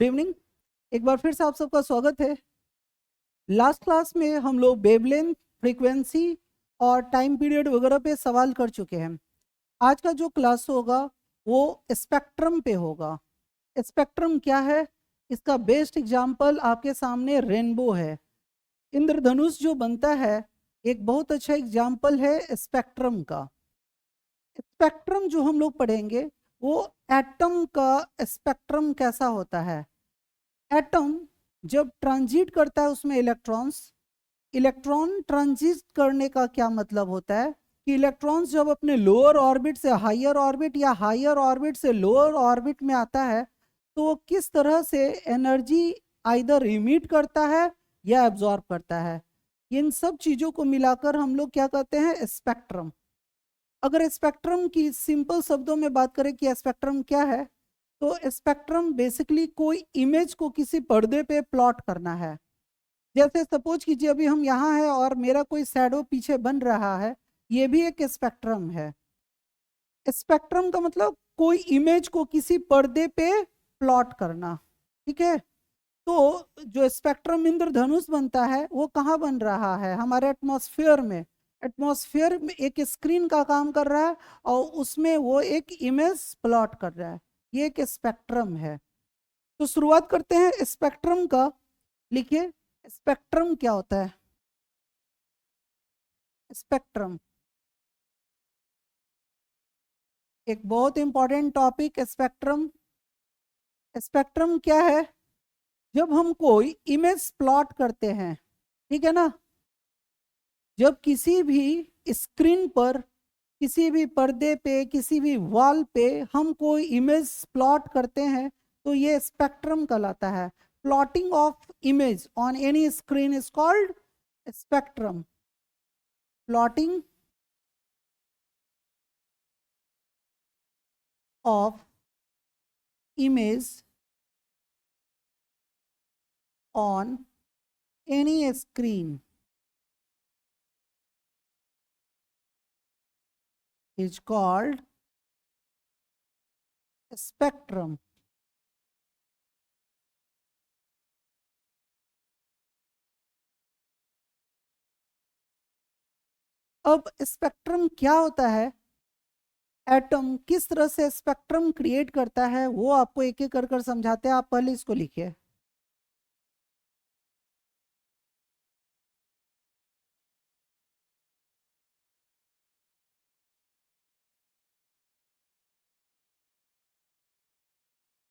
Good evening. एक बार फिर से आप सबका स्वागत है। लास्ट क्लास में हम लोग वेवलेंथ, फ्रीक्वेंसी और टाइम पीरियड वगैरह पे सवाल कर चुके हैं। आज का जो क्लास होगा वो स्पेक्ट्रम पे होगा। स्पेक्ट्रम क्या है? इसका बेस्ट एग्जांपल आपके सामने रेनबो है। इंद्रधनुष जो बनता है एक बहुत अच्छा एग्जांपल है स्पेक्ट्रम का। स्पेक्ट्रम जो हम लोग पढ़ेंगे वो एटम का स्पेक्ट्रम कैसा होता है। एटम जब ट्रांजिट करता है उसमें इलेक्ट्रॉन्स, इलेक्ट्रॉन ट्रांजिट करने का क्या मतलब होता है कि इलेक्ट्रॉन्स जब अपने लोअर ऑर्बिट से हायर ऑर्बिट या हायर ऑर्बिट से लोअर ऑर्बिट में आता है तो वो किस तरह से एनर्जी आइदर इमिट करता है या एब्जॉर्ब करता है। इन सब चीज़ों को मिलाकर हम लोग क्या कहते हैं, स्पेक्ट्रम। अगर स्पेक्ट्रम की सिंपल शब्दों में बात करें कि स्पेक्ट्रम क्या है, तो स्पेक्ट्रम बेसिकली कोई इमेज को किसी पर्दे पे प्लॉट करना है। जैसे सपोज कीजिए अभी हम यहाँ हैं और मेरा कोई शैडो पीछे बन रहा है, ये भी एक स्पेक्ट्रम है। स्पेक्ट्रम का मतलब कोई इमेज को किसी पर्दे पे प्लॉट करना, ठीक है। तो जो स्पेक्ट्रम इंद्रधनुष बनता है वो कहाँ बन रहा है? हमारे एटमॉस्फेयर में। एटमॉस्फेयर में एक स्क्रीन का काम कर रहा है और उसमें वो एक इमेज प्लॉट कर रहा है। ये एक स्पेक्ट्रम है। तो शुरुआत करते हैं स्पेक्ट्रम का। लिखिए, स्पेक्ट्रम क्या होता है? स्पेक्ट्रम एक बहुत इंपॉर्टेंट टॉपिक। स्पेक्ट्रम, स्पेक्ट्रम क्या है? जब हम कोई इमेज प्लॉट करते हैं, ठीक है ना, जब किसी भी स्क्रीन पर, किसी भी पर्दे पे, किसी भी वॉल पे हम कोई इमेज प्लॉट करते हैं तो ये स्पेक्ट्रम कहलाता है। Plotting of image on any screen is called spectrum. Plotting of image on any screen is called spectrum. अब स्पेक्ट्रम क्या होता है, एटम किस तरह से स्पेक्ट्रम क्रिएट करता है, वो आपको एक एक कर कर समझाते हैं। आप पहले इसको लिखिए।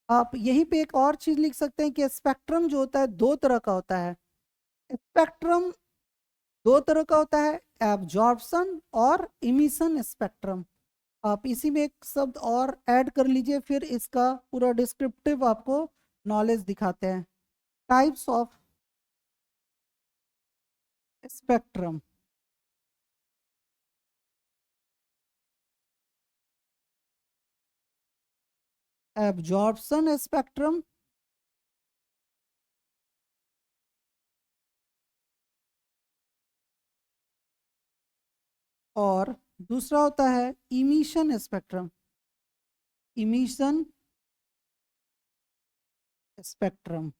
आप यहीं पे एक और चीज लिख सकते हैं कि स्पेक्ट्रम जो होता है दो तरह का होता है। स्पेक्ट्रम दो तरह का होता है, एब्जॉर्प्शन और इमिशन स्पेक्ट्रम। आप इसी में एक शब्द और ऐड कर लीजिए, फिर इसका पूरा डिस्क्रिप्टिव आपको नॉलेज दिखाते हैं। Types of spectrum. Absorption spectrum, और दूसरा होता है emission spectrum. Emission spectrum.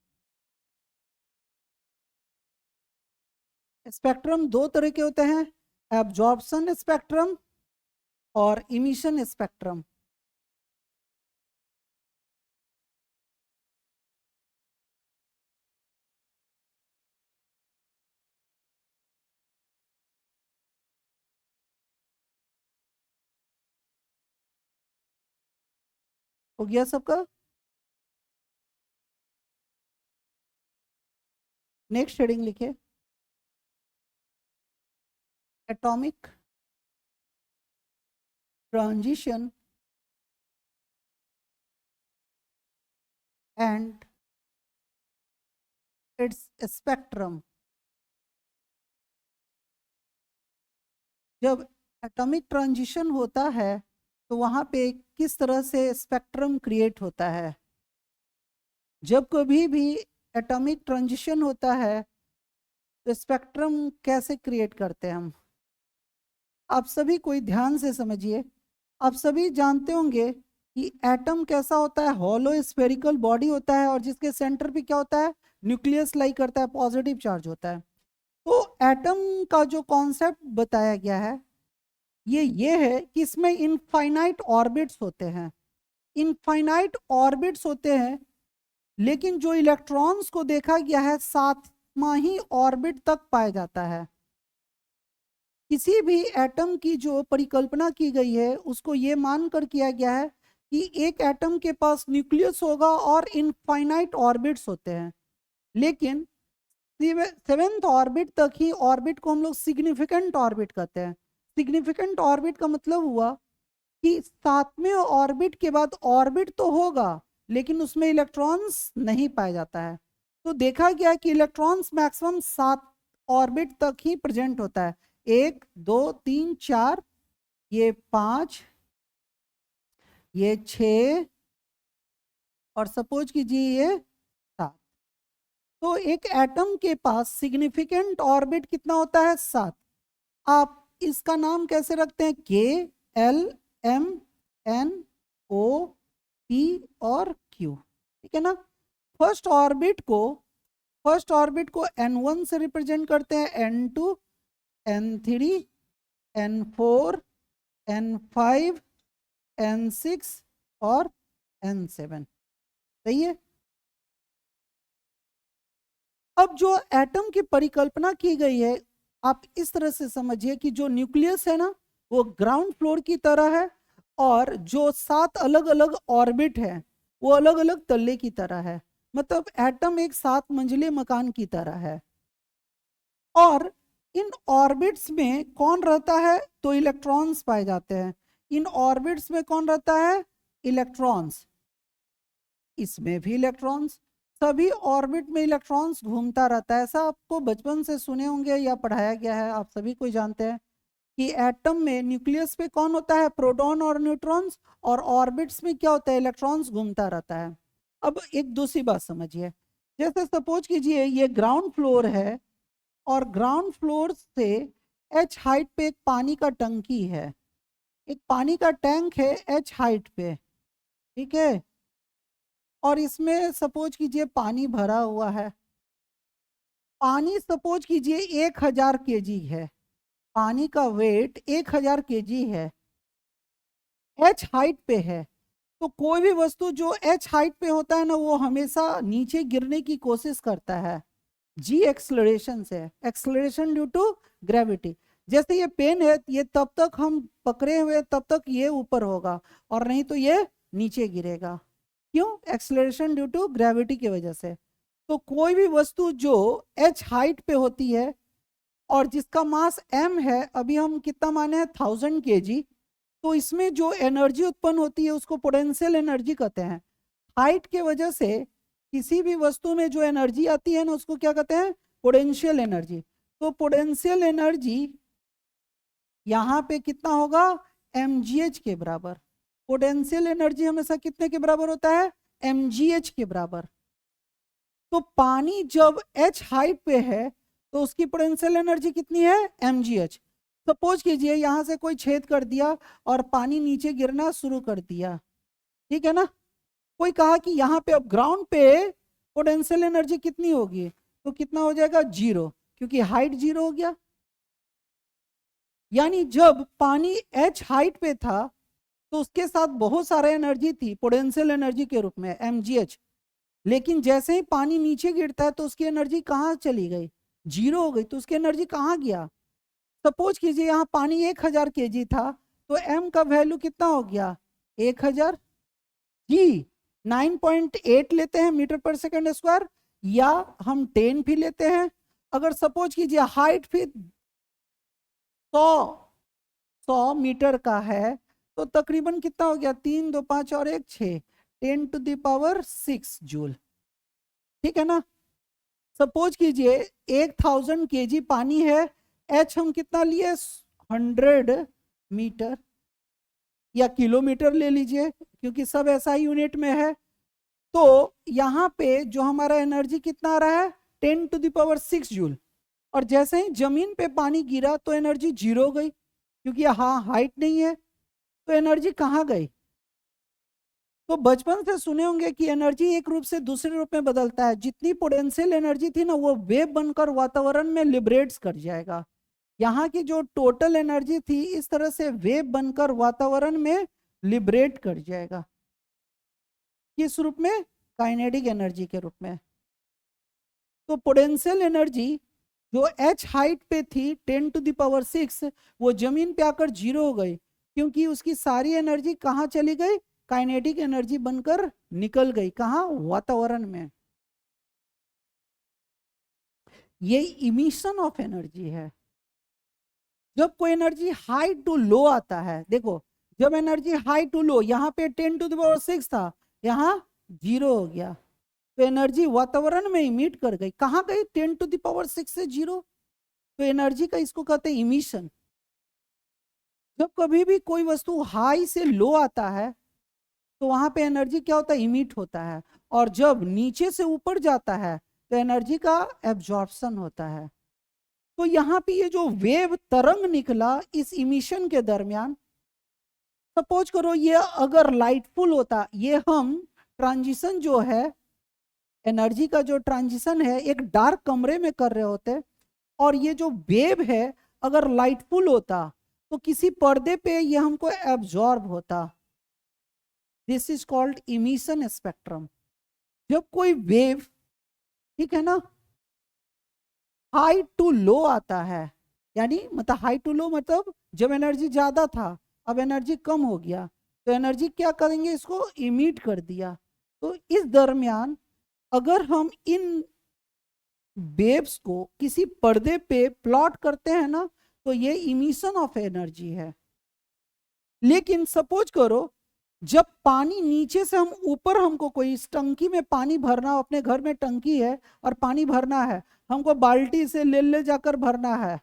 Spectrum दो तरह के होते हैं, एब्जॉर्प्शन स्पेक्ट्रम और इमिशन स्पेक्ट्रम। हो गया सबका? नेक्स्ट हेडिंग लिखिए, atomic transition and it's spectrum. जब एटॉमिक ट्रांजिशन होता है तो वहाँ पे किस तरह से स्पेक्ट्रम क्रिएट होता है। जब कभी भी एटॉमिक ट्रांजिशन होता है तो स्पेक्ट्रम कैसे क्रिएट करते हैं हम? आप सभी कोई ध्यान से समझिए। आप सभी जानते होंगे कि एटम कैसा होता है, हॉलो स्फेरिकल बॉडी होता है और जिसके सेंटर पे क्या होता है, न्यूक्लियस लाई करता है, पॉजिटिव चार्ज होता है। तो एटम का जो कॉन्सेप्ट बताया गया है ये है कि इसमें इनफाइनाइट ऑर्बिट्स होते हैं, इनफाइनाइट ऑर्बिट्स होते हैं, लेकिन जो इलेक्ट्रॉन्स को देखा गया है 7वां ही ऑर्बिट तक पाया जाता है। किसी भी एटम की जो परिकल्पना की गई है उसको ये मानकर किया गया है कि एक एटम के पास न्यूक्लियस होगा और इनफाइनाइट ऑर्बिट्स होते हैं, लेकिन 7th ऑर्बिट तक ही ऑर्बिट को हम लोग सिग्निफिकेंट ऑर्बिट कहते हैं। सिग्निफिकेंट ऑर्बिट का मतलब हुआ कि 7वें ऑर्बिट के बाद ऑर्बिट तो होगा लेकिन उसमें इलेक्ट्रॉन्स नहीं पाया जाता है। तो देखा गया कि इलेक्ट्रॉन्स मैक्सिमम 7 ऑर्बिट तक ही प्रेजेंट होता है, 1 2 3 4, ये 5, ये 6 और सपोज कीजिए ये 7। तो एक एटम के पास सिग्निफिकेंट ऑर्बिट कितना होता है, 7। आप इसका नाम कैसे रखते हैं, K L M N O P और क्यू, ठीक है ना। फर्स्ट ऑर्बिट को n1 से रिप्रेजेंट करते हैं, n2 n3 n4 n5 n6 और n7, सही है। अब जो एटम की परिकल्पना की गई है आप इस तरह से समझिए कि जो न्यूक्लियस है ना वो ग्राउंड फ्लोर की तरह है और जो 7 अलग अलग ऑर्बिट है वो अलग अलग तल्ले की तरह है, मतलब एटम एक 7 मंजिले मकान की तरह है। और इन ऑर्बिट्स में कौन रहता है, तो इलेक्ट्रॉन्स पाए जाते हैं। इन ऑर्बिट्स में कौन रहता है, इलेक्ट्रॉन्स, इसमें भी इलेक्ट्रॉन्स, सभी ऑर्बिट में इलेक्ट्रॉन्स घूमता रहता है। ऐसा आपको बचपन से सुने होंगे या पढ़ाया गया है, आप सभी कोई जानते हैं कि एटम में न्यूक्लियस पे कौन होता है, प्रोटॉन और न्यूट्रॉन्स, और ऑर्बिट्स में क्या होता है, इलेक्ट्रॉन्स घूमता रहता है। अब एक दूसरी बात समझिए, जैसे सपोज कीजिए ये ग्राउंड फ्लोर है और ग्राउंड फ्लोर से h हाइट पे एक पानी का टंकी है, एक पानी का टैंक है h हाइट पे, ठीक है। और इसमें सपोज कीजिए पानी भरा हुआ है, पानी सपोज कीजिए 1000 kg है, पानी का वेट 1000 kg है, h हाइट पे है। तो कोई भी वस्तु जो h हाइट पे होता है ना वो हमेशा नीचे गिरने की कोशिश करता है, जी एक्सलरेशन से, एक्सलरेशन ड्यू टू ग्रेविटी। जैसे ये पेन है, ये तब तक हम पकड़े हुए तब तक ये ऊपर होगा और नहीं तो ये नीचे गिरेगा, क्यों, एक्सलरेशन ड्यू टू ग्रेविटी की वजह से। तो कोई भी वस्तु जो h हाइट पे होती है और जिसका मास m है, अभी हम कितना माने हैं 1000 kg, तो इसमें जो एनर्जी उत्पन्न होती है उसको पोटेंशियल एनर्जी कहते हैं। हाइट के वजह से किसी भी वस्तु में जो एनर्जी आती है ना उसको क्या कहते हैं, पोटेंशियल एनर्जी। तो पोटेंशियल एनर्जी यहाँ पे कितना होगा, mgh के बराबर। पोटेंशियल एनर्जी हमेशा कितने के बराबर होता है, mgh के बराबर। तो पानी जब h हाइट पे है तो उसकी पोटेंशियल एनर्जी कितनी है, mgh। सपोज कीजिए यहाँ से कोई छेद कर दिया और पानी नीचे गिरना शुरू कर दिया, ठीक है ना। कोई कहा कि यहाँ पे अब ग्राउंड पे पोटेंशियल एनर्जी कितनी होगी, तो कितना हो जाएगा, 0, क्योंकि हाइट 0 हो गया। यानी जब पानी h हाइट पे था तो उसके साथ बहुत सारा एनर्जी थी पोटेंशियल एनर्जी के रूप में mgh, लेकिन जैसे ही पानी नीचे गिरता है तो उसकी एनर्जी कहाँ चली गई, 0 हो गई। तो उसकी एनर्जी कहाँ गया, सपोज कीजिए यहाँ पानी 1000 kg था तो m का वैल्यू कितना हो गया, 1000 जी 9.8 लेते हैं मीटर पर सेकंड स्क्वायर, या हम 10 भी लेते हैं। अगर सपोज कीजिए हाइट भी 100 मीटर का है तो तकरीबन कितना हो गया, 3 2 5 और 1 6, 10⁻6 जूल, ठीक है ना। सपोज कीजिए 1000 kg पानी है, h हम कितना लिए, 100 मीटर या किलोमीटर ले लीजिए क्योंकि सब ऐसा यूनिट में है। तो यहाँ पे जो हमारा एनर्जी कितना आ रहा है, 10⁻6 जूल। और जैसे ही जमीन पे पानी गिरा तो एनर्जी 0 हो गई क्योंकि हाँ हाइट नहीं है, तो एनर्जी कहाँ गई, तो बचपन से सुने होंगे कि एनर्जी एक रूप से दूसरे रूप में बदलता है। जितनी पोटेंशियल एनर्जी थी ना, वो वेव बनकर वातावरण में लिबरेट्स कर जाएगा। यहाँ की जो टोटल एनर्जी थी, इस तरह से वेव बनकर वातावरण में लिबरेट कर जाएगा। किस रूप में? काइनेटिक एनर्जी के रूप में। तो पोटेंशियल एनर्जी जो h हाइट पे थी 10⁻⁶, वो जमीन पे आकर 0 हो गई, क्योंकि उसकी सारी एनर्जी कहाँ चली गई? काइनेटिक एनर्जी बनकर निकल गई। कहाँ? वातावरण में। ये इमिशन ऑफ एनर्जी है। जब कोई एनर्जी हाई टू लो आता है, देखो जब एनर्जी हाई टू लो, यहाँ पे 10⁻⁶ था, यहाँ 0 हो गया, तो एनर्जी वातावरण में इमिट कर गई। कहाँ गई? 10⁻⁶ से 0। तो एनर्जी का इसको कहते हैं इमिशन। जब कभी भी कोई वस्तु हाई से लो आता है, तो वहां पे एनर्जी क्या होता है? इमिट होता है। और जब नीचे से ऊपर जाता है, तो एनर्जी का एब्जॉर्प्शन होता है। तो यहाँ पे ये जो वेव तरंग निकला इस इमिशन के दरमियान, सपोज करो ये अगर लाइटफुल होता, ये हम ट्रांजिशन जो है, एनर्जी का जो ट्रांजिशन है, एक डार्क कमरे में कर रहे होते, और ये जो वेव है अगर लाइटफुल होता, तो किसी पर्दे पे ये हमको एब्जॉर्ब होता। This is called emission spectrum. जब कोई वेव, ठीक है ना, हाई टू लो आता है, यानी मतलब हाई टू लो मतलब जब एनर्जी ज्यादा था, अब एनर्जी कम हो गया, तो एनर्जी क्या करेंगे? इसको इमिट कर दिया। तो इस दरमियान अगर हम इन वेव्स को किसी पर्दे पे प्लॉट करते हैं ना, तो ये इमिशन ऑफ एनर्जी है। लेकिन सपोज करो जब पानी नीचे से हम ऊपर, हमको कोई इस टंकी में पानी भरना, अपने घर में टंकी है और पानी भरना है, हमको बाल्टी से ले जाकर भरना है।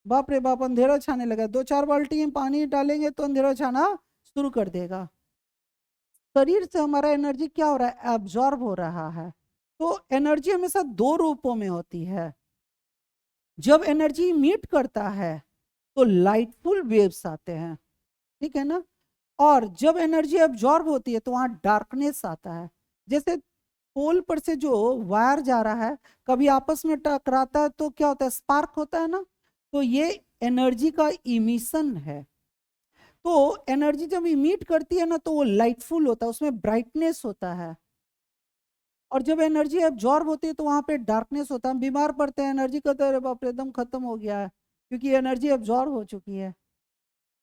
बाप रे बाप, अंधेरा छाने लगा, 2-4 बाल्टी में पानी डालेंगे तो अंधेरा छाना शुरू कर देगा। शरीर से हमारा एनर्जी क्या हो रहा है? एब्जॉर्ब हो रहा है। तो एनर्जी हमेशा दो रूपों में होती है। जब एनर्जी मीट करता है तो लाइटफुल वेव्स आते हैं, ठीक है ना, और जब एनर्जी एब्जॉर्ब होती है तो वहां डार्कनेस आता है। जैसे पोल पर से जो वायर जा रहा है, कभी आपस में टकराता है तो क्या होता है? स्पार्क होता है ना। तो ये एनर्जी का इमिशन है। तो एनर्जी जब इमिट करती है ना, तो वो लाइटफुल होता है, उसमें ब्राइटनेस होता है। और जब एनर्जी एब्जॉर्ब होती है तो वहां पे डार्कनेस होता है। हम बीमार पड़ते हैं, एनर्जी का तो बाप रे एकदम खत्म हो गया है, क्योंकि एनर्जी एब्जॉर्ब हो चुकी है।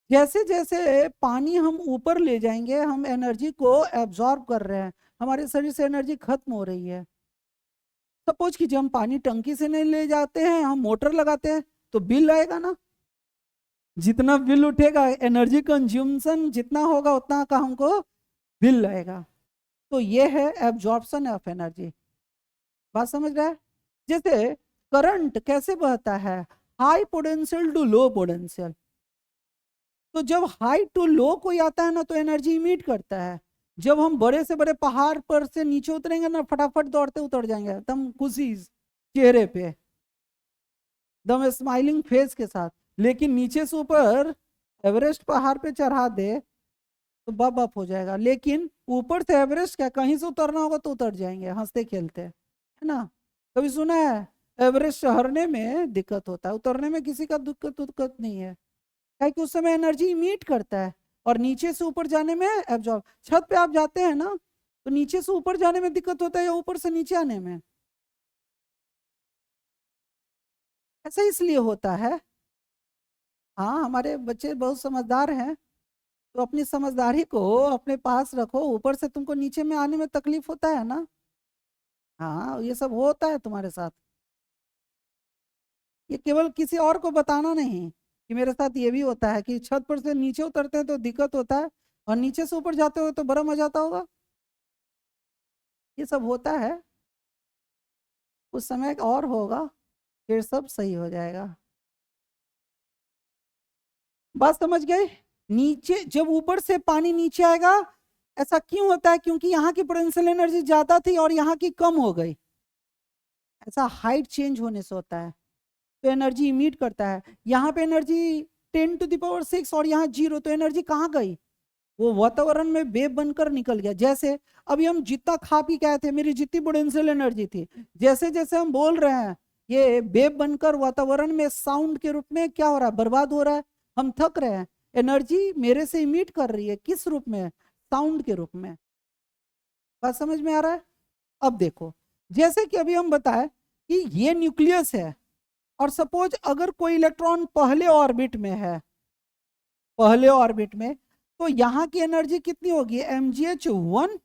जैसे जैसे पानी हम ऊपर ले जाएंगे, हम एनर्जी को एब्जॉर्ब कर रहे हैं, हमारे शरीर से एनर्जी खत्म हो रही है। सपोज कि जब हम पानी टंकी से नहीं ले जाते हैं, हम मोटर लगाते हैं, तो बिल आएगा ना। जितना बिल उठेगा, एनर्जी कंज्यूमशन जितना होगा उतना का हमको बिल आएगा। तो ये है एब्जॉर्प्शन ऑफ एनर्जी। बात समझ रहा है? जैसे करंट कैसे बहता है? High potential to low potential. तो जब हाई टू लो कोई आता है ना, तो एनर्जी इमिट करता है। जब हम बड़े से बड़े पहाड़ पर से नीचे उतरेंगे ना, फटाफट दौड़ते उतर जाएंगे, एकदम खुशी चेहरे पे, एकदम स्माइलिंग फेस के साथ। लेकिन नीचे से ऊपर एवरेस्ट पहाड़ पे चढ़ा दे तो बप बप हो जाएगा। लेकिन ऊपर से एवरेस्ट क्या, कहीं से उतरना होगा तो उतर जाएंगे हंसते खेलते, है ना। कभी सुना है? एवरेस्ट चढ़ने में दिक्कत होता है, उतरने में किसी का दिक्कत नहीं है, कि उस समय एनर्जी मीट करता है। और नीचे से ऊपर जाने में एब्जॉर्ब। छत पे आप जाते हैं ना, तो नीचे से ऊपर जाने में दिक्कत होता है या ऊपर से नीचे आने में? ऐसा इसलिए होता है। हाँ, हमारे बच्चे बहुत समझदार हैं, तो अपनी समझदारी को अपने पास रखो। ऊपर से तुमको नीचे में आने में तकलीफ होता है ना। हाँ, ये सब होता है तुम्हारे साथ। ये केवल किसी और को बताना नहीं कि मेरे साथ ये भी होता है, कि छत पर से नीचे उतरते हैं तो दिक्कत होता है, और नीचे से ऊपर जाते हो तो बड़ा मजा आता होगा। ये सब होता है, उस समय और होगा, फिर सब सही हो जाएगा। बात समझ गए? नीचे जब ऊपर से पानी नीचे आएगा, ऐसा क्यों होता है? क्योंकि यहाँ की पोटेंशियल एनर्जी ज्यादा थी और यहाँ की कम हो गई। ऐसा हाइट चेंज होने से होता है, तो एनर्जी इमिट करता है। यहाँ पे एनर्जी 10⁻⁶ और यहाँ 0, तो एनर्जी कहाँ गई? वो वातावरण में वेव बनकर निकल गया। जैसे अभी हम जितना खा पी के आए थे, मेरी जितनी पोटेंशियल एनर्जी थी, जैसे जैसे हम बोल रहे हैं ये वेव बनकर वातावरण में साउंड के रूप में क्या हो रहा है, बर्बाद हो रहा है। हम थक रहे हैं, एनर्जी मेरे से इमिट कर रही है, किस रूप में, साउंड के रूप में। बात समझ में आ रहा है? अब देखो, जैसे कि अभी हम बताए कि ये न्यूक्लियस है, और सपोज अगर कोई इलेक्ट्रॉन पहले ऑर्बिट में है, पहले ऑर्बिट में, तो यहां की एनर्जी कितनी होगी, mgh1।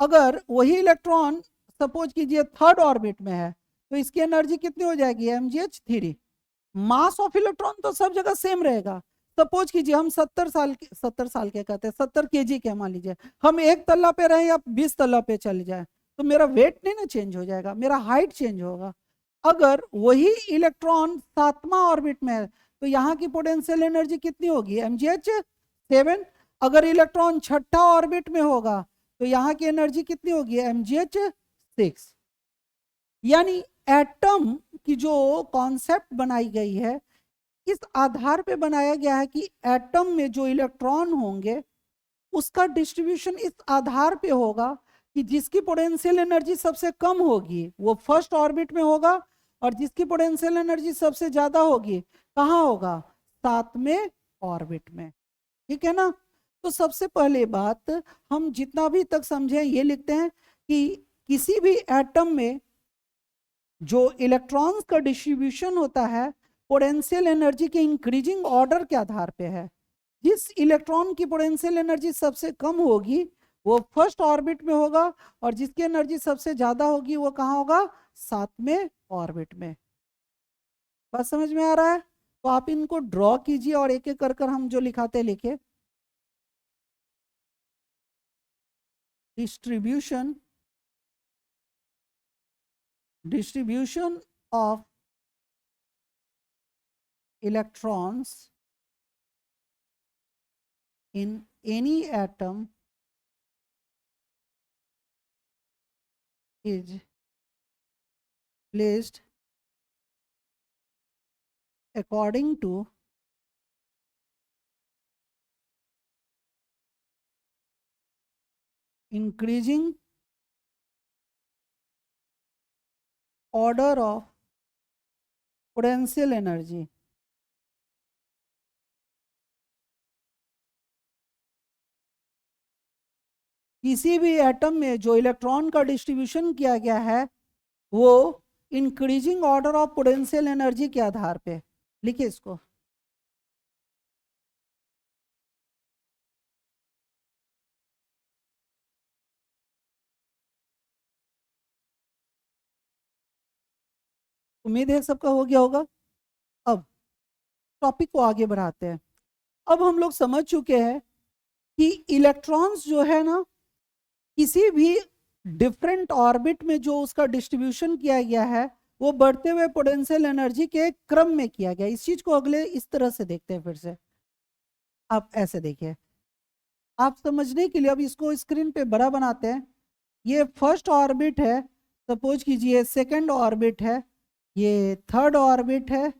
अगर वही इलेक्ट्रॉन सपोज कीजिए थर्ड ऑर्बिट में है, तो इसकी एनर्जी कितनी हो जाएगी, mgh3। मास ऑफ इलेक्ट्रॉन तो सब जगह सेम रहेगा। सपोज कीजिए हम 70 साल के कहते हैं, 70 केजी के मान लीजिए, हम एक तल्ला पे रहे या 20 तल्ला पे चले जाए, तो मेरा वेट नहीं ना चेंज हो जाएगा, मेरा हाइट चेंज होगा। अगर वही इलेक्ट्रॉन 7वां ऑर्बिट में है, तो यहाँ की पोटेंशियल एनर्जी कितनी होगी, mgh7। अगर इलेक्ट्रॉन छठा ऑर्बिट में होगा, तो यहाँ की एनर्जी कितनी होगी, mgh6। यानी एटम की जो कॉन्सेप्ट बनाई गई है, इस आधार पे बनाया गया है कि एटम में जो इलेक्ट्रॉन होंगे उसका डिस्ट्रीब्यूशन इस आधार पे होगा कि जिसकी पोटेंशियल एनर्जी सबसे कम होगी वो फर्स्ट ऑर्बिट में होगा, और जिसकी पोटेंशियल एनर्जी सबसे ज्यादा होगी कहाँ होगा, 7वें ऑर्बिट में। ठीक है ना? तो सबसे पहले बात हम जितना भी तक समझे ये लिखते हैं कि किसी भी एटम में जो इलेक्ट्रॉन्स का डिस्ट्रीब्यूशन होता है पोटेंशियल एनर्जी के इंक्रीजिंग ऑर्डर के आधार पे है। जिस इलेक्ट्रॉन की पोटेंशियल एनर्जी सबसे कम होगी वो फर्स्ट ऑर्बिट में होगा, और जिसकी एनर्जी सबसे ज्यादा होगी वो कहाँ होगा, 7वें ऑर्बिट में। बात समझ में आ रहा है? तो आप इनको ड्रॉ कीजिए और एक एक कर कर हम जो लिखाते लिखे। Distribution of electrons in any atom is placed according to increasing order of potential energy। किसी भी एटम में जो इलेक्ट्रॉन का डिस्ट्रीब्यूशन किया गया है वो increasing order of potential energy के आधार पे। लिखिए इसको। उम्मीद है सबका हो गया होगा। अब टॉपिक को आगे बढ़ाते हैं। अब हम लोग समझ चुके हैं कि इलेक्ट्रॉन्स जो है ना, किसी भी डिफरेंट ऑर्बिट में जो उसका डिस्ट्रीब्यूशन किया गया है वो बढ़ते हुए पोटेंशियल एनर्जी के क्रम में किया गया। इस चीज को अगले इस तरह से देखते हैं। फिर से आप ऐसे देखिए, आप समझने के लिए अब इसको स्क्रीन पे बड़ा बनाते हैं। ये फर्स्ट ऑर्बिट है, सपोज कीजिए सेकंड ऑर्बिट है, ये थर्ड ऑर्बिट है,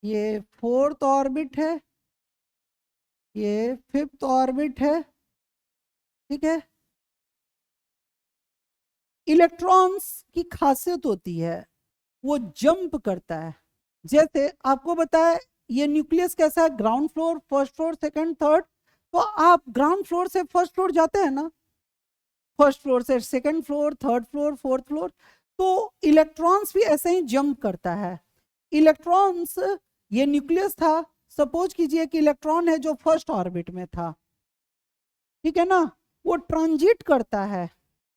ये फोर्थ ऑर्बिट है, ये फिफ्थ ऑर्बिट है। ठीक है? इलेक्ट्रॉन्स की खासियत होती है वो जंप करता है। जैसे आपको बताया ये न्यूक्लियस कैसा है, ground floor, first floor, second, third. तो आप ग्राउंड फ्लोर से फर्स्ट फ्लोर जाते हैं ना, फर्स्ट फ्लोर से second floor, third floor, fourth floor. तो इलेक्ट्रॉन्स भी ऐसे ही जंप करता है। इलेक्ट्रॉन्स, ये न्यूक्लियस था, सपोज कीजिए कि इलेक्ट्रॉन है जो फर्स्ट ऑर्बिट में था। ठीक है ना? वो ट्रांजिट करता है।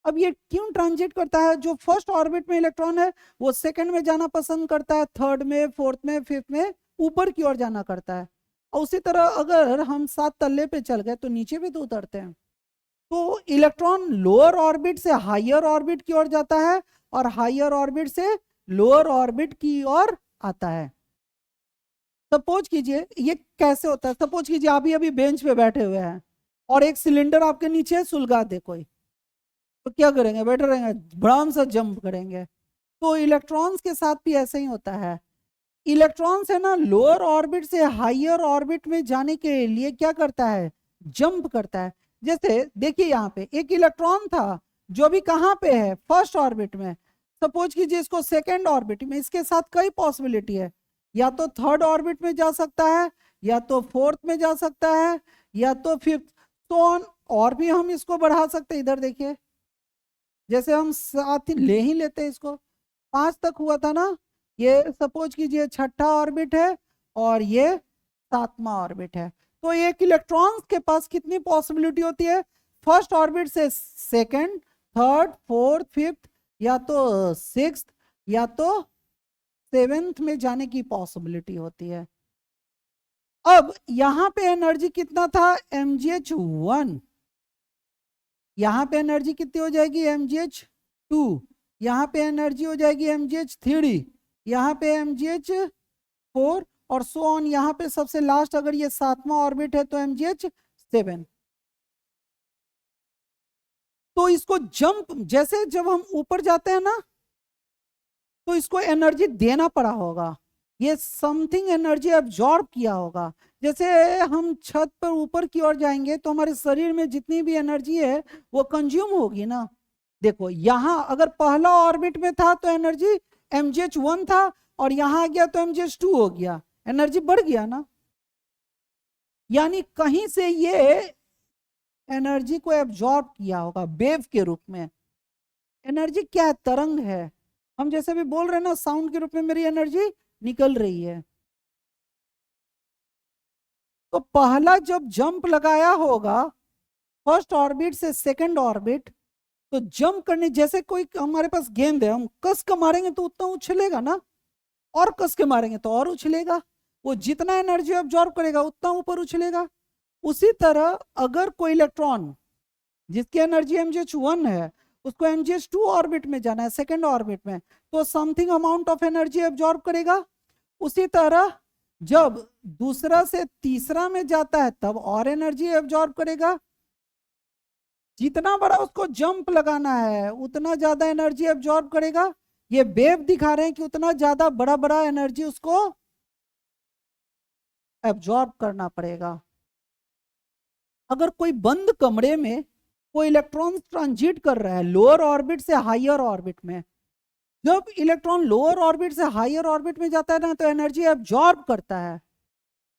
अब ये क्यों ट्रांजिट करता है? जो फर्स्ट ऑर्बिट में इलेक्ट्रॉन है वो सेकंड में जाना पसंद करता है, थर्ड में, फोर्थ में, फिफ्थ में ऊपर की ओर जाना करता है। और उसी तरह अगर हम 7 तल्ले पे चल गए तो नीचे भी तो उतरते हैं। तो इलेक्ट्रॉन लोअर ऑर्बिट से हायर ऑर्बिट की ओर जाता है और हायर ऑर्बिट से लोअर ऑर्बिट की ओर आता है। सपोज कीजिए ये कैसे होता है, सपोज कीजिए अभी अभी बेंच पे बैठे हुए हैं और एक सिलेंडर आपके नीचे सुलगा दे कोई, तो क्या करेंगे, बैठे रहेंगे, भड़ाम सा जंप करेंगे। तो इलेक्ट्रॉन्स के साथ भी ऐसे ही होता है। इलेक्ट्रॉन्स है ना, लोअर ऑर्बिट से हायर ऑर्बिट में जाने के लिए क्या करता है, जंप करता है। जैसे देखिए यहाँ पे एक इलेक्ट्रॉन था जो भी कहाँ पे है, फर्स्ट ऑर्बिट में। सपोज कीजिए इसको सेकेंड ऑर्बिट में, इसके साथ कई पॉसिबिलिटी है, या तो थर्ड ऑर्बिट में जा सकता है, या तो फोर्थ में जा सकता है, या तो फिफ्थ, तो ऑन। और भी हम इसको बढ़ा सकते हैं, इधर देखिए, जैसे हम साथ ही लेते हैं इसको, 5 तक हुआ था ना, ये सपोज कीजिए छठा ऑर्बिट है और ये 7वां ऑर्बिट है। तो एक इलेक्ट्रॉन्स के पास कितनी पॉसिबिलिटी होती है, फर्स्ट ऑर्बिट से सेकंड, थर्ड, फोर्थ, फिफ्थ, या तो सिक्स्थ, या तो सेवेंथ में जाने की पॉसिबिलिटी होती है। अब यहां पे एनर्जी कितना था, mgh1, यहां पे एनर्जी कितनी हो जाएगी, mgh2, यहाँ पे एनर्जी हो जाएगी mgh3, यहाँ पे mgh4, और सो ऑन। यहाँ पे सबसे लास्ट अगर ये 7वां ऑर्बिट है तो mgh7। तो इसको जंप, जैसे जब हम ऊपर जाते हैं ना, तो इसको एनर्जी देना पड़ा होगा, ये समथिंग एनर्जी एब्जॉर्ब किया होगा। जैसे हम छत पर ऊपर की ओर जाएंगे तो हमारे शरीर में जितनी भी एनर्जी है वो कंज्यूम होगी ना। देखो यहां अगर पहला ऑर्बिट में था तो एनर्जी mgh1 था, और यहां आ गया तो mgh2 हो गया, एनर्जी बढ़ गया ना। यानी कहीं से ये एनर्जी को एब्जॉर्ब किया होगा वेव के रूप में। एनर्जी क्या है, तरंग है। हम जैसे भी बोल रहे हैं ना, साउंड के रूप में मेरी एनर्जी निकल रही है। तो पहला जब जंप लगाया होगा फर्स्ट ऑर्बिट से सेकंड ऑर्बिट, तो जंप करने, जैसे कोई हमारे पास गेंद है, हम कस के मारेंगे तो उतना उछलेगा ना, और कस के मारेंगे तो और उछलेगा। वो जितना एनर्जी एब्जॉर्ब करेगा उतना ऊपर उछलेगा। उसी तरह अगर कोई इलेक्ट्रॉन जिसकी एनर्जी mgh1 है, उसको mgh2 ऑर्बिट में जाना है, सेकेंड ऑर्बिट में, तो something amount of energy absorb करेगा। उसी तरह जब दूसरा से तीसरा में जाता है तब और एनर्जी एब्जॉर्ब करेगा। जितना बड़ा उसको जंप लगाना है उतना ज्यादा एनर्जी एब्जॉर्ब करेगा। ये वेव दिखा रहे हैं कि उतना ज्यादा बड़ा बड़ा एनर्जी उसको एब्जॉर्ब करना पड़ेगा। अगर कोई बंद कमरे में कोई इलेक्ट्रॉन ट्रांजिट कर रहा है लोअर ऑर्बिट से हायर ऑर्बिट में, जब इलेक्ट्रॉन लोअर ऑर्बिट से हायर ऑर्बिट में जाता है ना, तो एनर्जी एब्जॉर्ब करता है,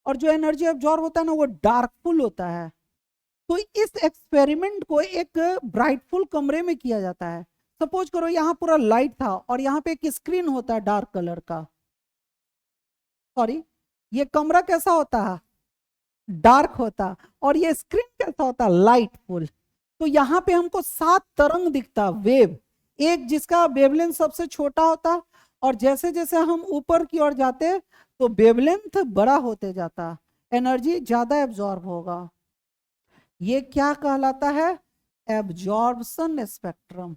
और जो एनर्जी एब्जॉर्ब होता है ना वो डार्कफुल होता है। तो इस एक्सपेरिमेंट को एक ब्राइटफुल कमरे में किया जाता है। सपोज करो यहाँ पूरा लाइट था और यहाँ पे एक स्क्रीन होता है डार्क कलर का, सॉरी, ये कमरा कैसा होता है, डार्क होता, और ये स्क्रीन कैसा होता, लाइटफुल। तो यहाँ पे हमको 7 तरंग दिखता, वेव, एक जिसका वेवलेंथ सबसे छोटा होता, और जैसे जैसे हम ऊपर की ओर जाते तो वेवलेंथ बड़ा होते जाता, एनर्जी ज्यादा एब्जॉर्ब होगा। ये क्या कहलाता है, एब्जॉर्प्शन स्पेक्ट्रम।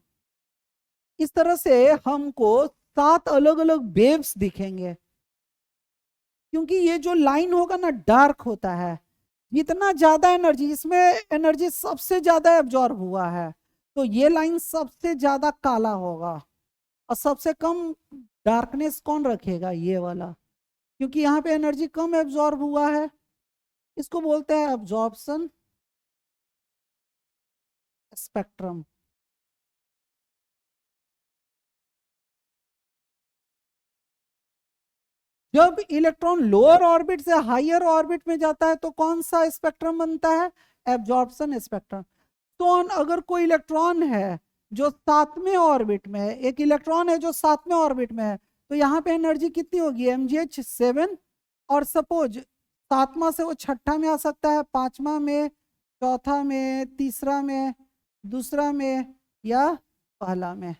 इस तरह से हमको 7 अलग अलग वेव्स दिखेंगे, क्योंकि ये जो लाइन होगा ना डार्क होता है। जितना ज्यादा एनर्जी, इसमें एनर्जी सबसे ज्यादा एब्जॉर्ब हुआ है, तो ये लाइन सबसे ज्यादा काला होगा, और सबसे कम डार्कनेस कौन रखेगा, ये वाला, क्योंकि यहाँ पे एनर्जी कम एब्जॉर्ब हुआ है। इसको बोलते हैं एब्जॉर्प्शन स्पेक्ट्रम। जब इलेक्ट्रॉन लोअर ऑर्बिट से हायर ऑर्बिट में जाता है तो कौन सा स्पेक्ट्रम बनता है, एब्जॉर्प्शन स्पेक्ट्रम। तो अगर कोई इलेक्ट्रॉन है जो 7वें ऑर्बिट में है, एक इलेक्ट्रॉन है जो 7वें ऑर्बिट में है, तो यहाँ पे एनर्जी कितनी होगी, mgh7, और सपोज 7वां से वो छठा में आ सकता है, 5वां में, चौथा में, तीसरा में, दूसरा में, या पहला में।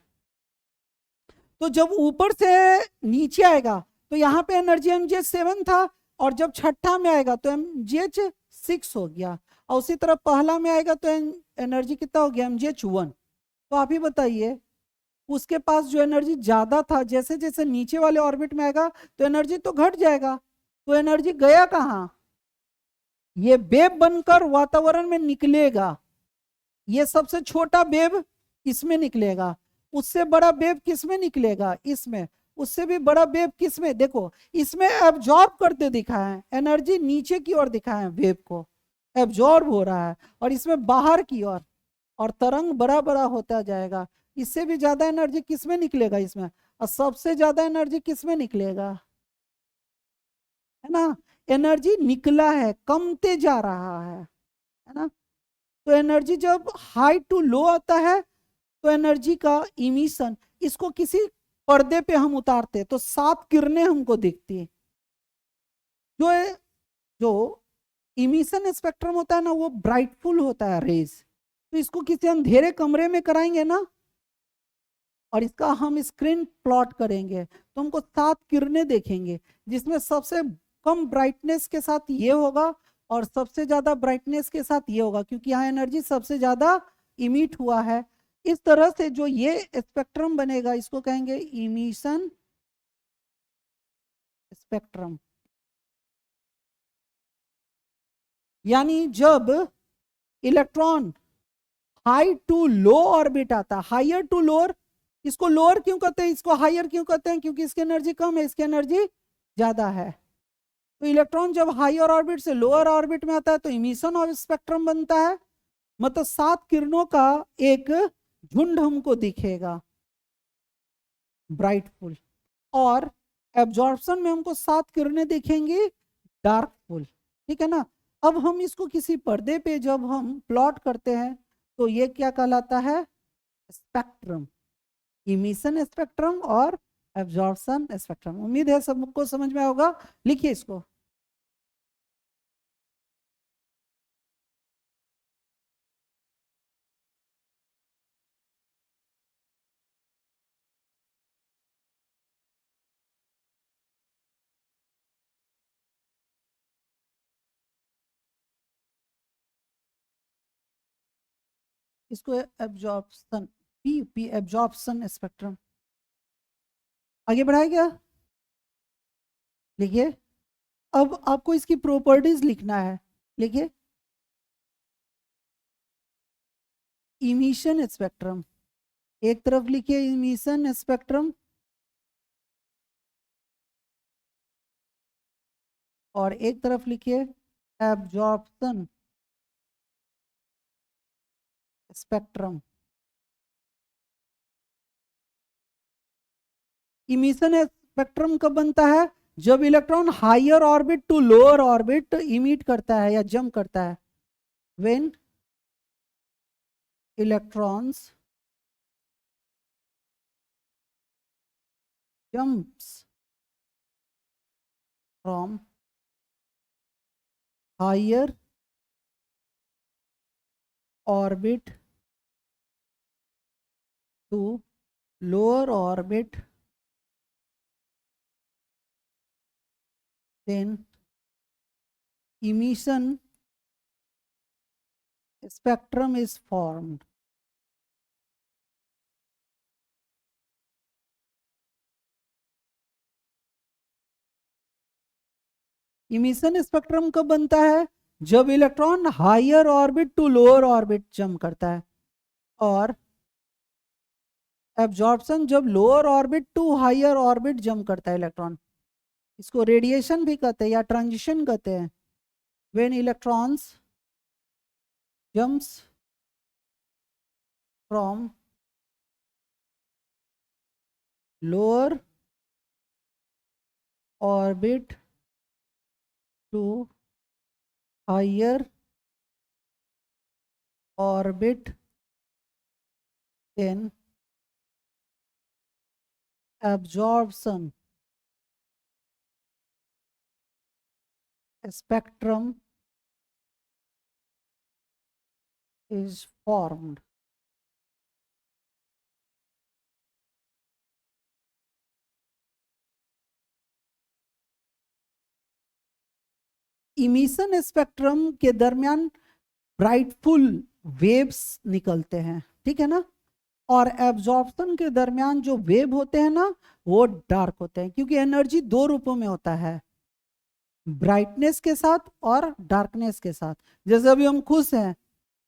तो जब ऊपर से नीचे आएगा तो यहाँ पे एनर्जी mgh7 था, और जब छठा में आएगा तो mgh6 हो गया, और उसी तरह पहला में आएगा तो एनर्जी कितना हो गया, mgh1। तो आप ही बताइए, उसके पास जो एनर्जी ज्यादा था, जैसे जैसे नीचे वाले ऑर्बिट में आएगा तो एनर्जी तो घट जाएगा। तो एनर्जी गया कहाँ, ये वेव बनकर वातावरण में निकलेगा। ये सबसे छोटा वेव इसमें निकलेगा, उससे बड़ा वेव किसमें निकलेगा, इसमें। उससे भी बड़ा वेव किस में, देखो इसमें एब्जॉर्ब करते दिखाया है, एनर्जी नीचे की ओर दिखाया है, वेव को एब्जॉर्ब हो रहा है, और इसमें बाहर की ओर, और तरंग बड़ा बड़ा होता जाएगा। इससे भी ज्यादा एनर्जी किस में निकलेगा इसमें, और सबसे ज्यादा एनर्जी किस में निकलेगा, है ना। एनर्जी निकला है, कमते जा रहा है ना। तो एनर्जी जब हाई टू लो आता है तो एनर्जी का इमिशन, इसको किसी पर्दे पे हम उतारते हैं तो 7 किरणें हमको दिखती है। जो जो इमिशन स्पेक्ट्रम होता है ना, वो ब्राइटफुल होता है रेज। तो इसको किसी अंधेरे कमरे में कराएंगे ना, और इसका हम स्क्रीन प्लॉट करेंगे, तो हमको 7 किरणें देखेंगे, जिसमें सबसे कम ब्राइटनेस के साथ ये होगा और सबसे ज्यादा ब्राइटनेस के साथ ये होगा, क्योंकि यहाँ एनर्जी सबसे ज्यादा इमिट हुआ है। इस तरह से जो ये स्पेक्ट्रम बनेगा, इसको कहेंगे इमिशन स्पेक्ट्रम। यानी जब electron high to low orbit आता है, हायर टू लोअर, इसको लोअर क्यों कहते हैं, इसको हायर क्यों कहते हैं, क्योंकि इसकी एनर्जी कम है, इसकी एनर्जी ज्यादा है। तो इलेक्ट्रॉन जब हायर ऑर्बिट से लोअर ऑर्बिट में आता है तो इमिशन ऑफ स्पेक्ट्रम बनता है, मतलब 7 किरणों का एक झुंड हमको दिखेगा ब्राइटफुल, और एब्जॉर्प्शन में हमको 7 किरणें दिखेंगी डार्कफुल, ठीक है ना। अब हम इसको किसी पर्दे पे जब हम प्लॉट करते हैं तो ये क्या कहलाता है, स्पेक्ट्रम, इमिशन स्पेक्ट्रम और एब्जॉर्प्शन स्पेक्ट्रम। उम्मीद है सबको समझ में होगा, लिखिए इसको। इसको absorption, P P absorption spectrum. आगे बढ़ाए क्या, लिखिए। अब आपको इसकी प्रॉपर्टीज लिखना है, लिखिए। इमिशन स्पेक्ट्रम, एक तरफ लिखिए इमिशन स्पेक्ट्रम, और एक तरफ लिखिए एब्जॉर्प्शन स्पेक्ट्रम। इमिशन स्पेक्ट्रम कब बनता है, जब electron higher orbit to lower orbit emit करता है या जंप करता है, when electrons jumps from higher orbit to lower orbit, then emission spectrum is formed. Emission spectrum कब बनता है, जब electron higher orbit to lower orbit jump करता है, और एब्जॉर्प्शन जब lower orbit to higher orbit jump करता है इलेक्ट्रॉन। इसको रेडिएशन भी कहते हैं या ट्रांजिशन कहते हैं। When electrons jumps from lower orbit to higher orbit, then absorption spectrum is formed. Emission spectrum के दरमियान ब्राइटफुल वेव्स निकलते हैं, ठीक है ना, और एब्जॉर्प्शन के दरमियान जो वेव होते हैं ना, वो डार्क होते हैं, क्योंकि एनर्जी 2 रूपों में होता है, ब्राइटनेस के साथ और डार्कनेस के साथ। जैसे अभी हम खुश हैं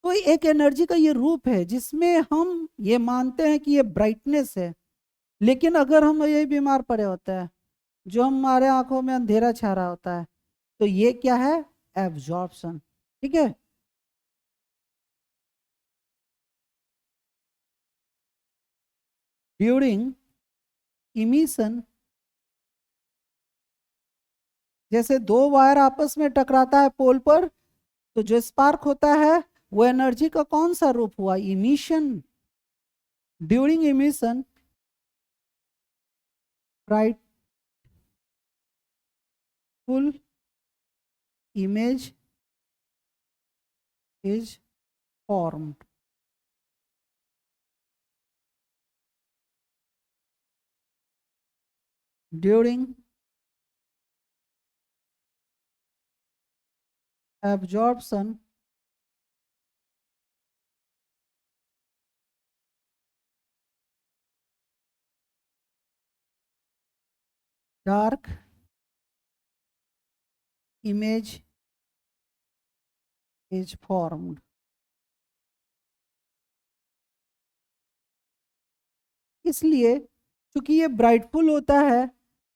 तो एक एनर्जी का ये रूप है जिसमें हम ये मानते हैं कि ये ब्राइटनेस है, लेकिन अगर हम यही बीमार पड़े होते हैं, जो हमारे आंखों में अंधेरा छा रहा होता है, तो ये क्या है? एब्जॉर्प्शन। ठीक है। ड्यूरिंग इमिशन, जैसे दो वायर आपस में टकराता है पोल पर, तो जो स्पार्क होता है वो एनर्जी का कौन सा रूप हुआ? Emission. During emission, bright full image is formed. During absorption, dark image is formed. इसलिए क्योंकि ये ब्राइटफुल होता है,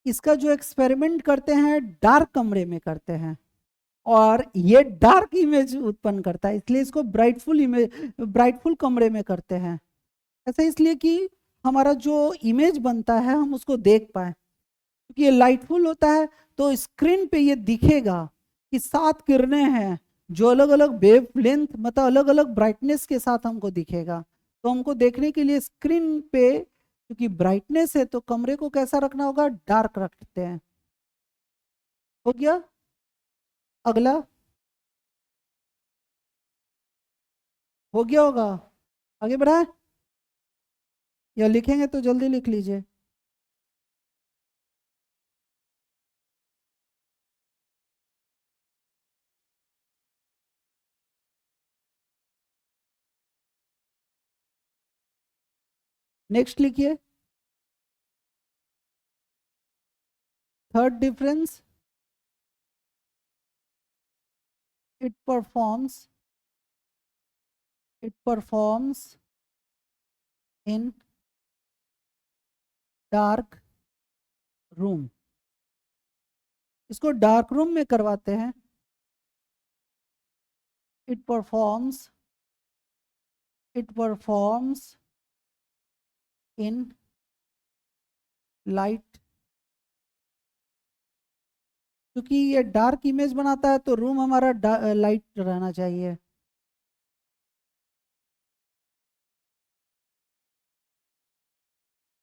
इसका जो एक्सपेरिमेंट करते हैं डार्क कमरे में करते हैं, और ये डार्क इमेज उत्पन्न करता है, इसलिए इसको ब्राइटफुल इमेज, ब्राइटफुल कमरे में करते हैं। ऐसा इसलिए कि हमारा जो इमेज बनता है हम उसको देख पाए, क्योंकि ये लाइटफुल होता है तो स्क्रीन पे ये दिखेगा कि 7 किरणें हैं जो अलग अलग वेव लेंथ, मतलब अलग अलग ब्राइटनेस के साथ हमको दिखेगा। तो हमको देखने के लिए स्क्रीन पे, क्योंकि ब्राइटनेस है तो कमरे को कैसा रखना होगा? डार्क रखते हैं। हो गया। अगला हो गया होगा। आगे बढ़ाए या लिखेंगे तो जल्दी लिख लीजिए। नेक्स्ट लिखिए। Third difference, it performs it performs in dark room. इसको डार्क रूम में करवाते हैं। it performs it performs in light, क्योंकि ये डार्क इमेज बनाता है तो रूम हमारा लाइट रहना चाहिए।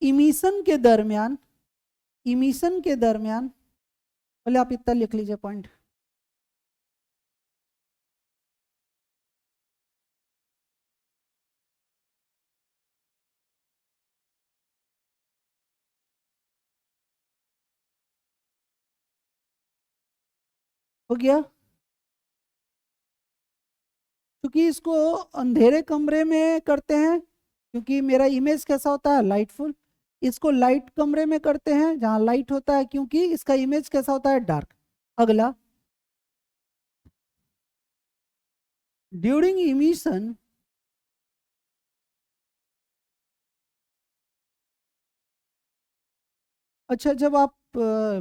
इमिशन के दरमियान, इमिशन के दरमियान, पहले आप इतना लिख लीजिए पॉइंट। हो गया। क्योंकि इसको अंधेरे कमरे में करते हैं, क्योंकि मेरा इमेज कैसा होता है? लाइटफुल। इसको लाइट कमरे में करते हैं जहां लाइट होता है, क्योंकि इसका इमेज कैसा होता है? डार्क। अगला, ड्यूरिंग इमिशन, अच्छा जब आप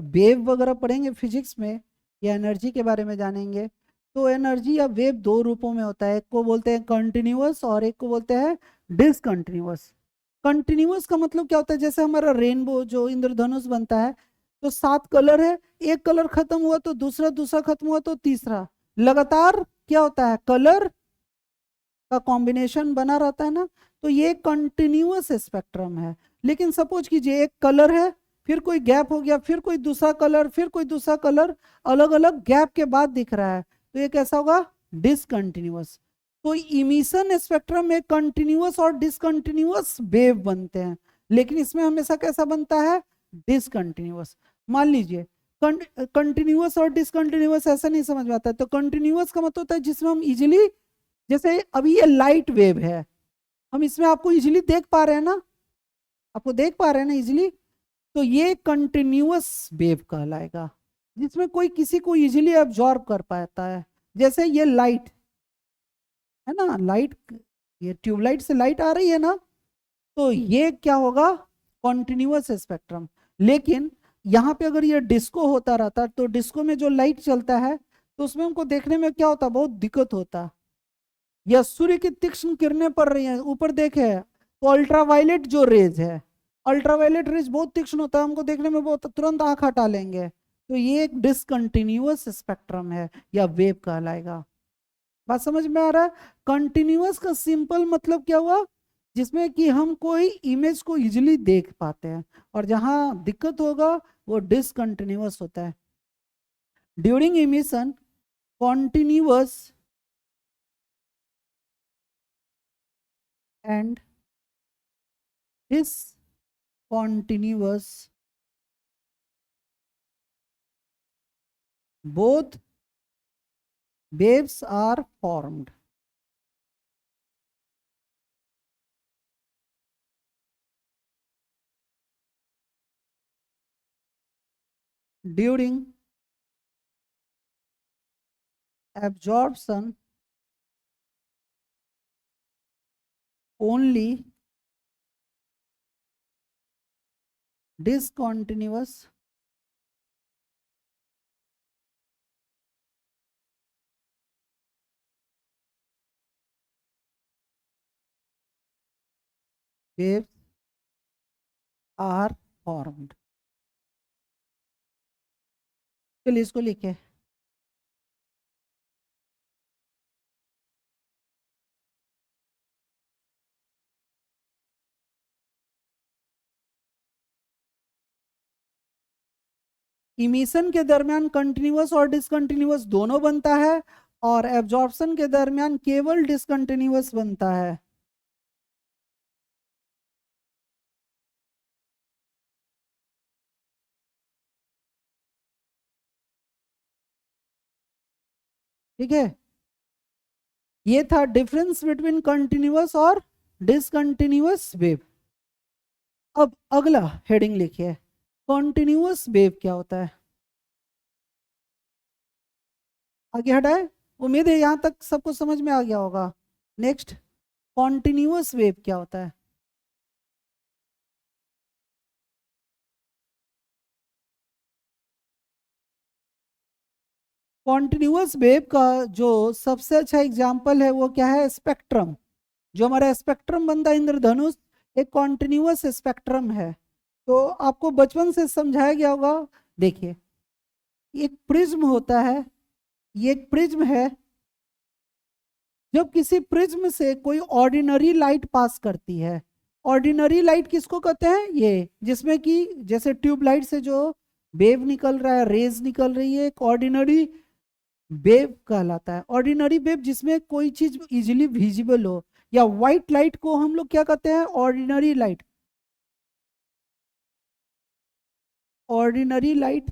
वेव वगैरह पढ़ेंगे फिजिक्स में या एनर्जी के बारे में जानेंगे, तो एनर्जी या वेव दो रूपों में होता है, एक को बोलते हैं कंटिन्यूअस और एक को बोलते हैं डिसकंटिन्यूअस। कंटिन्यूअस का मतलब क्या होता है? जैसे हमारा रेनबो जो इंद्रधनुष बनता है, तो 7 कलर है, एक कलर खत्म हुआ तो दूसरा, दूसरा खत्म हुआ तो तीसरा, लगातार क्या होता है? कलर का कॉम्बिनेशन बना रहता है ना। तो ये कंटिन्यूअस स्पेक्ट्रम है। लेकिन सपोज कीजिए एक कलर है, फिर कोई गैप हो गया, फिर कोई दूसरा कलर, फिर कोई दूसरा कलर, अलग अलग गैप के बाद दिख रहा है, तो ये कैसा होगा? डिसकंटिन्यूअस। तो इमिशन स्पेक्ट्रम में कंटिन्यूअस और डिसकंटिन्यूअस वेव बनते हैं, लेकिन इसमें हमेशा कैसा बनता है? डिसकंटिन्यूअस। मान लीजिए कंटिन्यूअस और डिसकंटिन्यूअस ऐसा नहीं समझ में आता है, तो कंटिन्यूअस का मतलब होता है जिसमें हम इजिली, जैसे अभी ये लाइट वेव है, हम इसमें आपको इजीली देख पा रहे हैं ना, आपको देख पा रहे हैं ना इजीली, तो ये कंटिन्यूअस वेव कहलाएगा, जिसमें कोई किसी को इजीली एब्जॉर्ब कर पाता है। जैसे ये लाइट है ना, लाइट, ये ट्यूबलाइट से लाइट आ रही है ना, तो ये क्या होगा? Continuous spectrum. लेकिन यहाँ पे अगर ये डिस्को होता रहता तो डिस्को में जो लाइट चलता है तो उसमें हमको देखने में क्या होता, बहुत दिक्कत होता। या सूर्य की तीक्ष्ण किरणें पड़ रही हैं, ऊपर देखे तो अल्ट्रावायलेट जो रेज है, अल्ट्रावायलेट रेज बहुत तीक्ष्ण होता है, हमको देखने में बहुत, तुरंत आंख हटा लेंगे। तो ये एक डिसकंटिन्यूअस स्पेक्ट्रम है या वेव कहलाएगा। बात समझ में आ रहा है? कंटिन्यूअस का सिंपल मतलब क्या हुआ, जिसमें कि हम कोई इमेज को इजीली देख पाते हैं, और जहां दिक्कत होगा वो डिसकंटिन्यूअस होता है। During emission continuous and discontinuous both waves are formed. During absorption only discontinuous waves are formed. चलिए इसको लिखे। इमिशन के दरमियान कंटिन्यूअस और डिसकंटिन्यूअस दोनों बनता है, और एब्जॉर्प्शन के दरमियान केवल डिसकंटिन्यूअस बनता है। ठीक है, ये था डिफरेंस बिटवीन कंटिन्यूअस और डिसकंटिन्यूअस वेव। अब अगला हेडिंग लिखिए, कॉन्टिन्यूअस वेव क्या होता है। आगे हटाए, उम्मीद है यहां तक सबको समझ में आ गया होगा। नेक्स्ट, कॉन्टिन्यूअस वेव क्या होता है। कॉन्टिन्यूअस वेव का जो सबसे अच्छा एग्जाम्पल है वो क्या है, स्पेक्ट्रम। जो हमारा स्पेक्ट्रम बनता है इंद्रधनुष, एक कॉन्टिन्यूअस स्पेक्ट्रम है। तो आपको बचपन से समझाया गया होगा। देखिए, एक प्रिज्म होता है, ये एक प्रिज्म है। जब किसी प्रिज्म से कोई ऑर्डिनरी लाइट पास करती है, ऑर्डिनरी लाइट किसको कहते हैं, ये जिसमें कि जैसे ट्यूबलाइट से जो वेव निकल रहा है, रेज निकल रही है, एक ऑर्डिनरी वेव कहलाता है। ऑर्डिनरी वेव जिसमें कोई चीज इजीली विजिबल हो, या व्हाइट लाइट को हम लोग क्या कहते हैं, ऑर्डिनरी लाइट। ऑर्डिनरी लाइट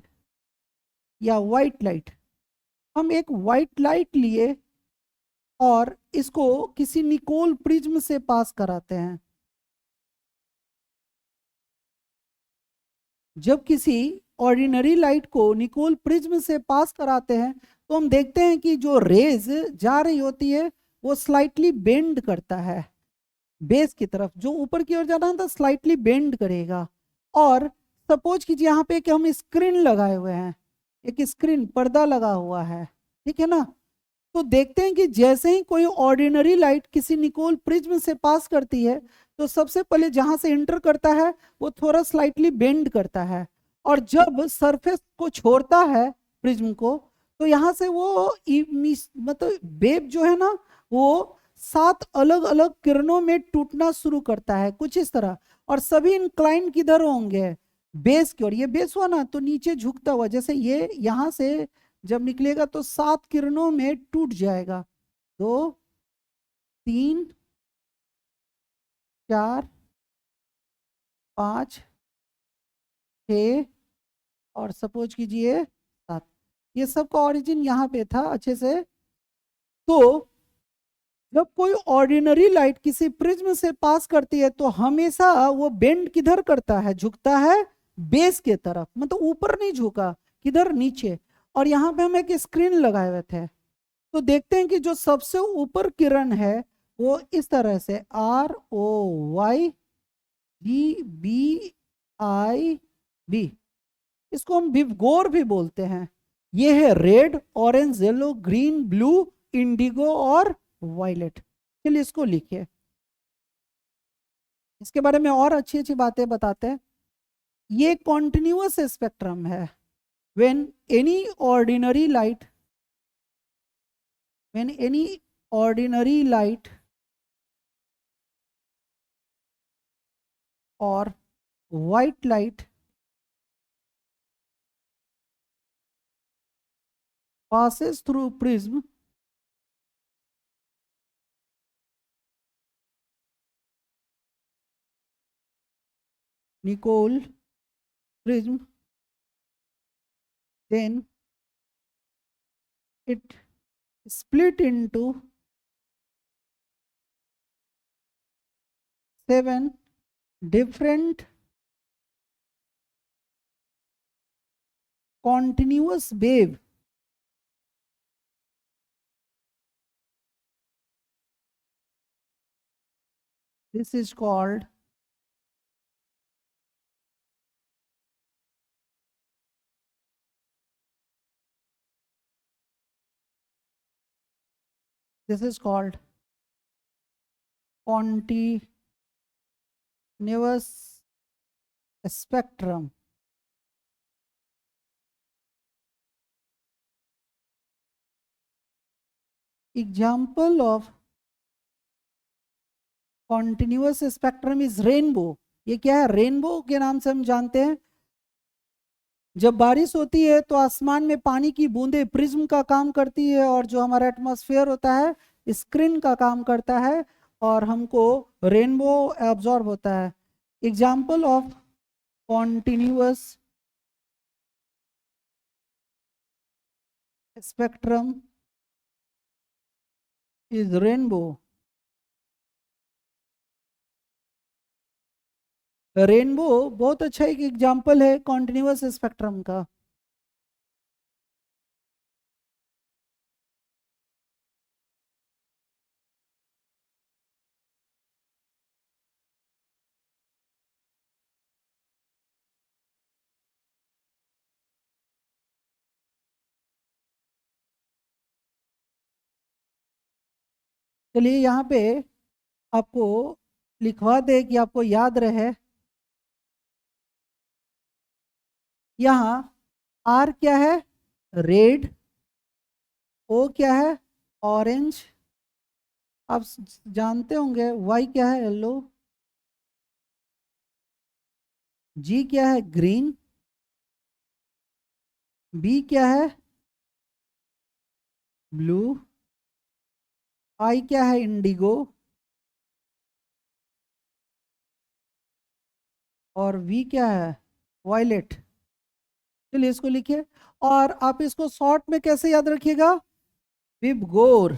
या व्हाइट लाइट। हम एक व्हाइट लाइट लिए और इसको किसी निकोल प्रिज्म से पास कराते हैं। जब किसी ऑर्डिनरी लाइट को निकोल प्रिज्म से पास कराते हैं तो हम देखते हैं कि जो रेज जा रही होती है वो स्लाइटली बेंड करता है बेस की तरफ। जो ऊपर की ओर जाना था स्लाइटली बेंड करेगा। और सपोज कीजिए यहाँ पे कि हम स्क्रीन लगाए हुए हैं, एक स्क्रीन पर्दा लगा हुआ है, ठीक है ना। तो देखते हैं कि जैसे ही कोई ऑर्डिनरी लाइट किसी निकोल प्रिज्म से पास करती है तो सबसे पहले जहां से इंटर करता है वो थोड़ा स्लाइटली बेंड करता है, और जब सरफेस को छोड़ता है प्रिज्म को तो यहाँ से वो मतलब वेव जो है ना वो 7 अलग अलग किरणों में टूटना शुरू करता है, कुछ इस तरह। और सभी इंक्लाइन किधर होंगे, बेस की ओर। ये बेस हुआ ना तो नीचे झुकता हुआ, जैसे ये यहाँ से जब निकलेगा तो 7 किरणों में टूट जाएगा। 2 3 4 5 6 और सपोज कीजिए 7। ये सब का ओरिजिन यहाँ पे था अच्छे से। तो जब कोई ऑर्डिनरी लाइट किसी प्रिज्म से पास करती है तो हमेशा वो बेंड किधर करता है, झुकता है बेस के तरफ, मतलब ऊपर नहीं झुका, किधर, नीचे। और यहाँ पे हम एक स्क्रीन लगाए हुए थे तो देखते हैं कि जो सबसे ऊपर किरण है वो इस तरह से ROY GB आई बी, इसको हम विवगोर भी बोलते हैं। ये है red, orange, yellow, green, blue, Indigo और वायलेट। चलिए इसको लिखिए, इसके बारे में और अच्छी अच्छी बातें बताते हैं। ये कॉन्टिन्यूअस स्पेक्ट्रम है। When any ordinary light, when any ordinary light और white light passes through prism, Nicole prism, then it split into 7 different continuous wave. This is called continuous spectrum. Example of continuous spectrum is rainbow. ये क्या है? Rainbow के नाम से हम जानते हैं। जब बारिश होती है तो आसमान में पानी की बूंदें प्रिज्म का काम करती है, और जो हमारा एटमॉस्फेयर होता है स्क्रीन का काम करता है, और हमको रेनबो एब्जॉर्ब होता है। Example of continuous spectrum is rainbow. Rainbow बहुत अच्छा एक एग्जाम्पल है कॉन्टिन्यूअस स्पेक्ट्रम का। चलिए यहाँ पे आपको लिखवा दे कि आपको याद रहे। यहाँ आर क्या है? रेड। ओ क्या है? ऑरेंज। आप जानते होंगे। वाई क्या है? येलो। जी क्या है? ग्रीन। बी क्या है? ब्लू। आई क्या है? इंडिगो। और वी क्या है? वायलेट। चलिए इसको लिखिए, और आप इसको शॉर्ट में कैसे याद रखिएगा? विबगोर।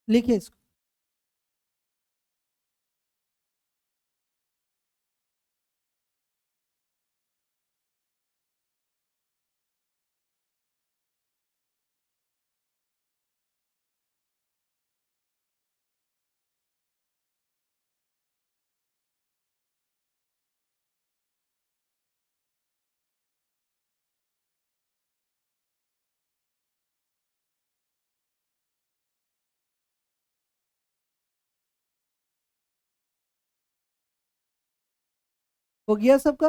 लिखिए इसको। हो गया सबका?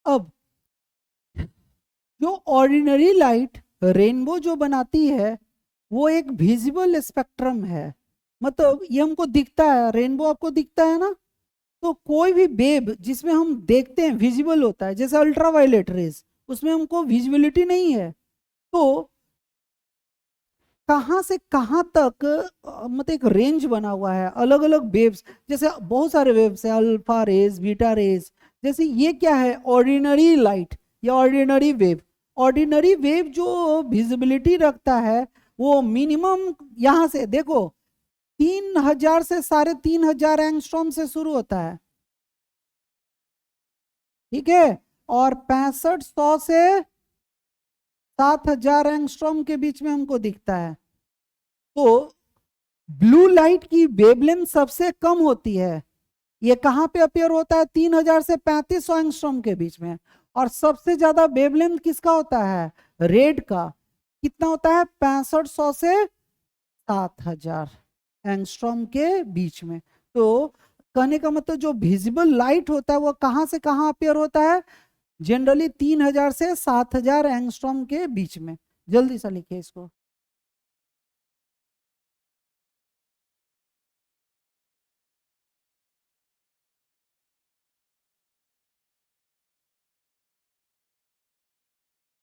अब जो ऑर्डिनरी लाइट रेनबो जो बनाती है वो एक विजिबल स्पेक्ट्रम है। मतलब ये हमको दिखता है, रेनबो आपको दिखता है ना? तो कोई भी वेव जिसमें हम देखते हैं विजिबल होता है, जैसे अल्ट्रावायलेट रेज, उसमें हमको विजिबिलिटी नहीं है। तो कहाँ से कहाँ तक मतलब एक रेंज बना हुआ है, अलग अलग वेव्स, जैसे बहुत सारे वेव्स हैं, अल्फा रेज, बीटा रेज। जैसे ये क्या है? ऑर्डिनरी लाइट या ऑर्डिनरी वेव। ऑर्डिनरी वेव जो विजिबिलिटी रखता है वो मिनिमम यहाँ से देखो 3000 से 3500 एंगस्ट्रॉम से शुरू होता है, ठीक है? और 6500 से 7000 एंगस्ट्रॉम के बीच में हमको दिखता है। तो ब्लू लाइट की वेवलेंथ सबसे कम होती है, ये कहां पे अपेयर होता है? 3000 से 3500 एंगस्ट्रॉम के बीच में। और सबसे ज्यादा वेवलेंथ किसका होता है? रेड का। कितना होता है? 6500 से 7000 एंगस्ट्रॉम के बीच में। तो कहने का मतलब जो विजिबल लाइट होता है वो कहां से कहां अपेयर होता है? जनरली 3000 से 7000 एंगस्ट्रॉम के बीच में। जल्दी से लिखिए इसको।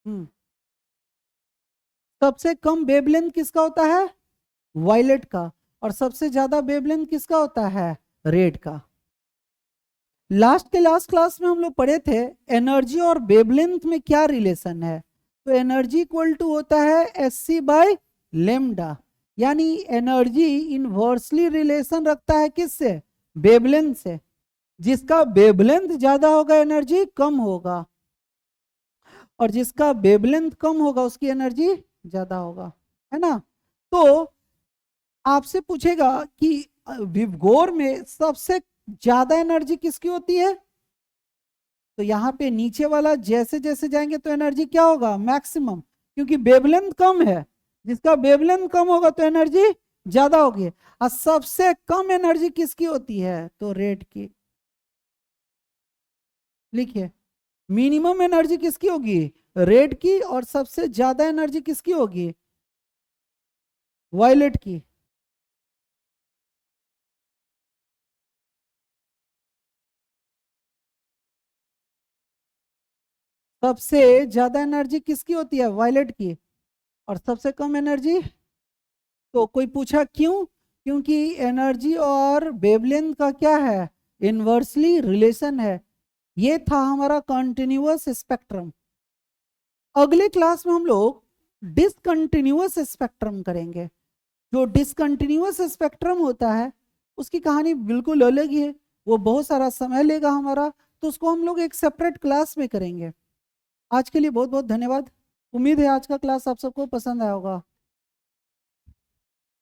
हम्म सबसे कम वेवलेंथ किसका होता है? वायलेट का। और सबसे ज्यादा वेवलेंथ किसका होता है? रेड का। लास्ट क्लास में हम लोग पढ़े थे एनर्जी और वेवलेंथ में क्या रिलेशन है। तो एनर्जी इक्वल टू होता है एससी बाय लेमडा, यानी एनर्जी इनवर्सली रिलेशन रखता है किससे? वेवलेंथ से। जिसका वेवलेंथ ज्यादा होगा एनर्जी कम होगा, और जिसका वेवलेंथ कम होगा उसकी एनर्जी ज्यादा होगा, है ना। तो आपसे पूछेगा कि विवगोर में सबसे ज्यादा एनर्जी किसकी होती है? तो यहाँ पे नीचे वाला जैसे जैसे जाएंगे तो एनर्जी क्या होगा? मैक्सिमम, क्योंकि वेवलेंथ कम है। जिसका वेवलेंथ कम होगा तो एनर्जी ज्यादा होगी। और सबसे कम एनर्जी किसकी होती है? तो रेड की। लिखिए, मिनिमम एनर्जी किसकी होगी? रेड की। और सबसे ज्यादा एनर्जी किसकी होगी? वायलेट की। सबसे ज्यादा एनर्जी किसकी होती है? वायलेट की। और सबसे कम एनर्जी? तो कोई पूछा क्यों? क्योंकि एनर्जी और वेवलेंथ का क्या है? इनवर्सली रिलेशन है। ये था हमारा कंटिन्यूअस स्पेक्ट्रम। अगले क्लास में हम लोग डिसकंटिन्यूअस स्पेक्ट्रम करेंगे। जो डिसकंटिन्यूअस स्पेक्ट्रम होता है उसकी कहानी बिल्कुल अलग ही है, वो बहुत सारा समय लेगा हमारा, तो उसको हम लोग एक सेपरेट क्लास में करेंगे। आज के लिए बहुत बहुत धन्यवाद। उम्मीद है आज का क्लास आप सबको पसंद आया होगा।